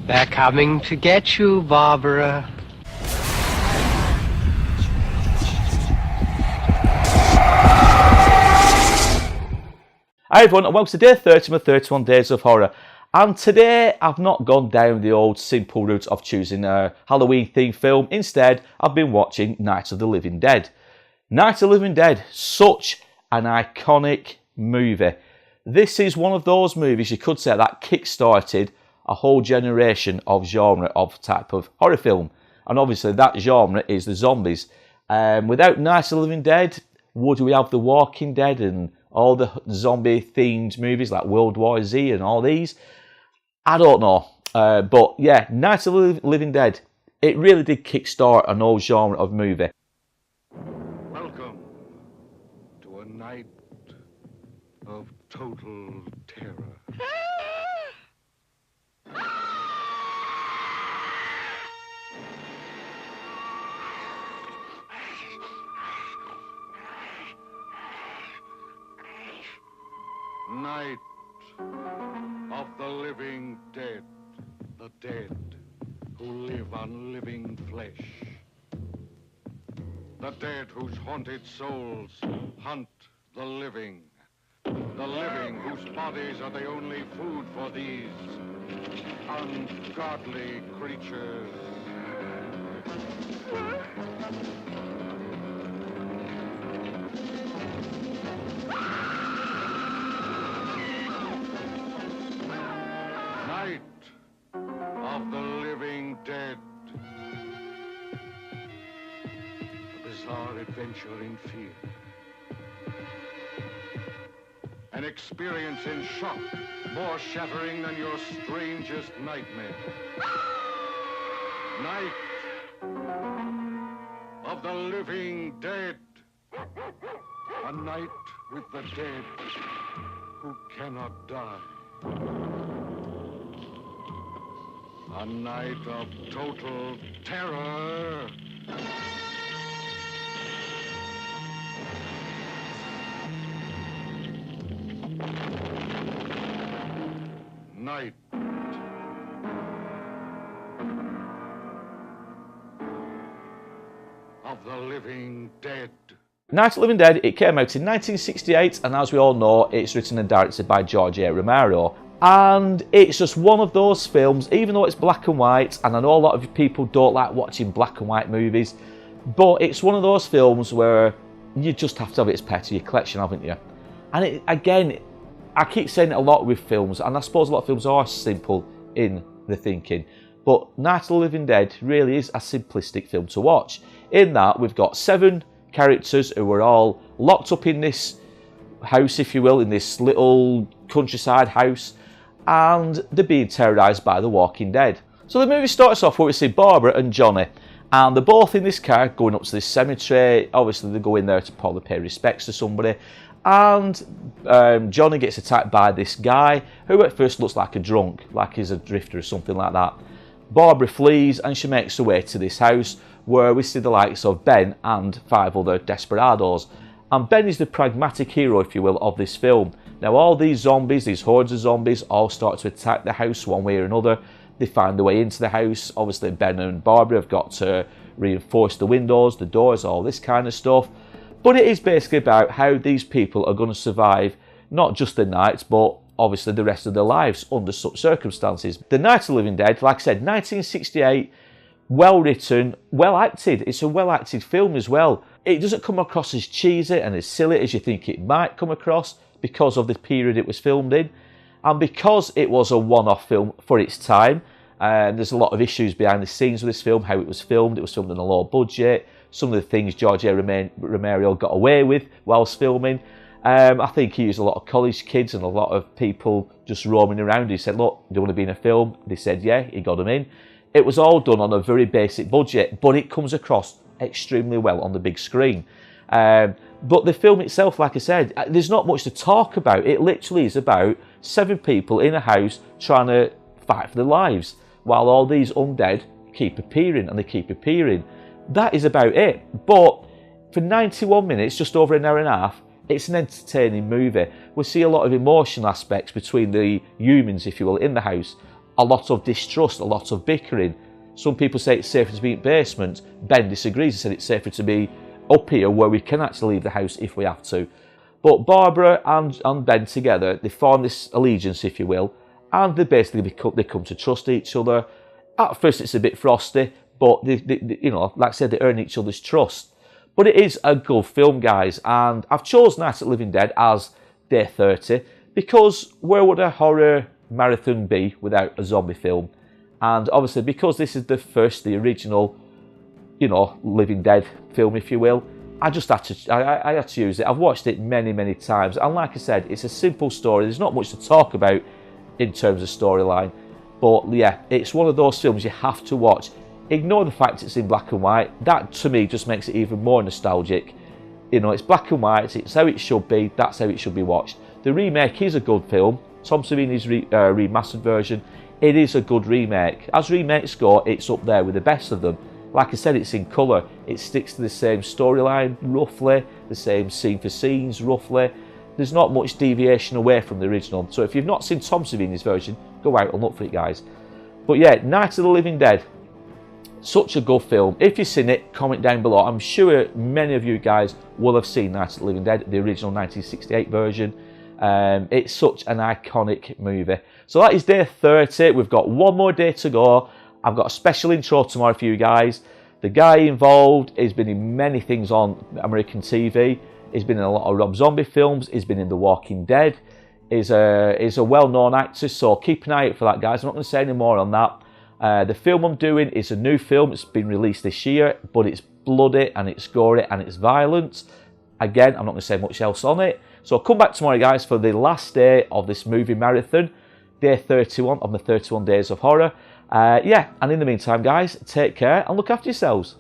They're coming to get you, Barbara. Hi everyone, and welcome to day 30 of my 31 Days of Horror. And today I've not gone down the old simple route of choosing a Halloween themed film. Instead, I've been watching Night of the Living Dead. Night of the Living Dead, such an iconic movie. This is one of those movies you could say that kick-started a whole generation of genre of type of horror film. And obviously that genre is the zombies. Without Night of the Living Dead, would we have The Walking Dead and all the zombie-themed movies like World War Z and all these? I don't know. But yeah, Night of the Living Dead, it really did kickstart an old genre of movie. Welcome to a night of total terror. Night of the living dead, the dead who live on living flesh. The dead whose haunted souls hunt the living whose bodies are the only food for these ungodly creatures. Night of the living dead. A bizarre adventure in fear. An experience in shock, more shattering than your strangest nightmare. Night of the living dead. A night with the dead who cannot die. A night of total terror. Night of the living dead. Night of the Living Dead, it came out in 1968, and as we all know, it's written and directed by Romero. And it's just one of those films, even though it's black and white, and I know a lot of people don't like watching black and white movies, but it's one of those films where you just have to have it as part of your collection, haven't you? And again, I keep saying it a lot with films, and I suppose a lot of films are simple in the thinking, but Night of the Living Dead really is a simplistic film to watch, in that we've got 7 characters who are all locked up in this house, if you will, in this little countryside house, and they're being terrorised by the Walking Dead. So the movie starts off where we see Barbara and Johnny, and they're both in this car going up to this cemetery. Obviously they go in there to probably pay respects to somebody, and Johnny gets attacked by this guy who at first looks like a drunk, like he's a drifter or something like that. Barbara flees and she makes her way to this house where we see the likes of Ben and 5 other desperados. And Ben is the pragmatic hero, if you will, of this film. Now all these zombies, these hordes of zombies, all start to attack the house one way or another. They find their way into the house. Obviously Ben and Barbara have got to reinforce the windows, the doors, all this kind of stuff. But it is basically about how these people are going to survive, not just the night, but obviously the rest of their lives under such circumstances. The Night of the Living Dead, like I said, 1968, well written, well acted. It's a well acted film as well. It doesn't come across as cheesy and as silly as you think it might come across because of the period it was filmed in. And because it was a one-off film for its time, there's a lot of issues behind the scenes with this film, how it was filmed. It was filmed on a low budget. Some of the things Romero got away with whilst filming. I think he used a lot of college kids and a lot of people just roaming around. He said, look, do you want to be in a film? They said, yeah, he got them in. It was all done on a very basic budget, but it comes across extremely well on the big screen. But the film itself, like I said, there's not much to talk about. It literally is about 7 people in a house trying to fight for their lives, while all these undead keep appearing, and they keep appearing. That is about it. But for 91 minutes, just over an hour and a half, it's an entertaining movie. We see a lot of emotional aspects between the humans, if you will, in the house. a lot of distrust, a lot of bickering. Some people say it's safer to be in the basement. Ben disagrees. He said it's safer to be up here where we can actually leave the house if we have to. But Barbara and Ben together, they form this allegiance, if you will, and they basically they come to trust each other. At first it's a bit frosty, but they you know, like I said, they earn each other's trust. But it is a good film, guys, and I've chosen Night of the Living Dead as day 30 because where would a horror marathon be without a zombie film? And obviously because this is the original, you know, Living Dead film, if you will, I just had to, I had to use it. I've watched it many, many times, and like I said, it's a simple story. There's not much to talk about in terms of storyline, but yeah, it's one of those films you have to watch. Ignore the fact it's in black and white. That to me just makes it even more nostalgic. You know, it's black and white, it's how it should be, that's how it should be watched. The remake is a good film. Tom Savini's remastered version, it is a good remake. As remakes go, it's up there with the best of them. Like I said, it's in colour, it sticks to the same storyline roughly, the same scene for scenes roughly. There's not much deviation away from the original. So if you've not seen Tom Savini's version, go out and look for it, guys. But yeah, Night of the Living Dead, such a good film. If you've seen it, comment down below. I'm sure many of you guys will have seen Night of the Living Dead, the original 1968 version. It's such an iconic movie. So that is day 30. We've got one more day to go. I've got a special intro tomorrow for you guys. The guy involved has been in many things on American TV. He's been in a lot of Rob Zombie films. He's been in The Walking Dead. He's a well-known actor, so keep an eye out for that, guys. I'm not going to say any more on that. The film I'm doing is a new film. It's been released this year, but it's bloody and it's gory and it's violent. Again, I'm not going to say much else on it. So come back tomorrow, guys, for the last day of this movie marathon, day 31 of the 31 Days of Horror. Yeah, and in the meantime, guys, take care and look after yourselves.